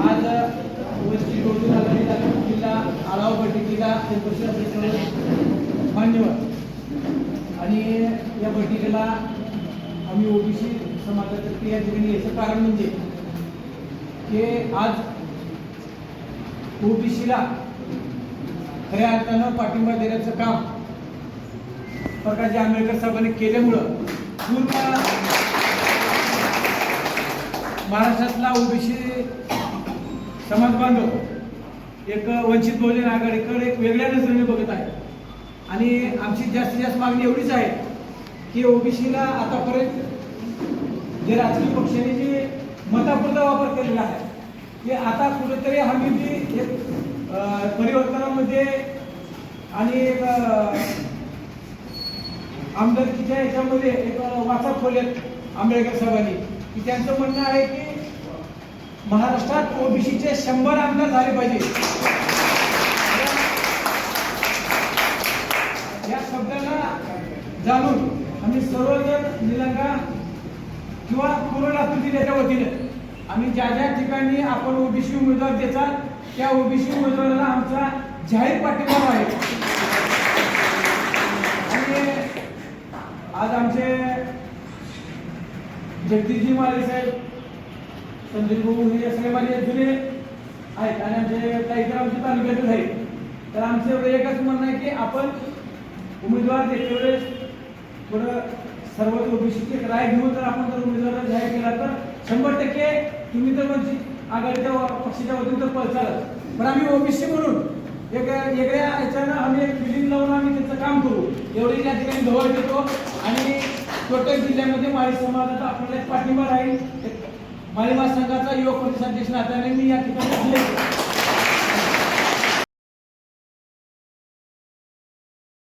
आज वंचित बहुजन आघाडी जिल्हा आढावा बैठकीला उपस्थित असलेले मान्यवर आणि या बैठकीला आम्ही ओबीसी समाजातर्फे या ठिकाणी याचं कारण म्हणजे की आज ओबीसीला खऱ्या अर्थानं पाठिंबा देण्याचं काम प्रकाश आंबेडकर साहेबांनी केल्यामुळं पूर्ण महाराष्ट्रातला ओबीसी समाज बांधव एक वंचित बहुजन आघाडीकडे एक वेगळ्या नजरेने बघत आहे आणि आमची जास्तीत जास्त मागणी एवढीच आहे की ओबीसीला आतापर्यंत जे राजकीय पक्षांनी जे मतापुरता वापर केलेला आहे की आता कुठेतरी आम्ही जी एक परिवर्तनामध्ये आणि आमदारकीच्या याच्यामध्ये एक वाचा खोल्यात आंबेडकर साहेबांनी की त्यांचं म्हणणं आहे की महाराष्ट्रात ओबीसीचे 100 आमदार झाले पाहिजे। या शब्दाला जाणून आम्ही सर्वजण निलंगा किंवा पूर्ण लातूर जिल्ह्याच्या वतीने आम्ही ज्या ज्या ठिकाणी आपण ओबीसी उमेदवार देतात त्या ओबीसी उमेदवाराला आमचा जाहीर पाठिंबा आहे। आणि आज आमचे जगदीशजी माले साहेब, संदीप भाऊ हे सगळे माझे जुने आहेत आणि आमचे काही तर आमच्या तालुक्यातच आहेत। तर आमचं एवढं एकच म्हणणं आहे की आपण उमेदवार देते वेळेस थोडं सर्व ओबीसीची राय घेऊन जर आपण जर उमेदवार जाहीर केला तर 100% तुम्ही तर वंचित आघाडीच्या पक्षाच्या वतीने तर पळचालच, पण आम्ही ओबीसी म्हणून एक वेगळ्या याच्यानं आम्ही एक फिलिंग लावून आम्ही त्याचं काम करू एवढी या ठिकाणी गवळ देतो। आणि टोटल जिल्ह्यामध्ये माळी समाजाचा आपल्याला एक पाठिंबा राहील। माळी महासंघाचा युवक प्रतिष्ठान नात्याने मी या ठिकाणी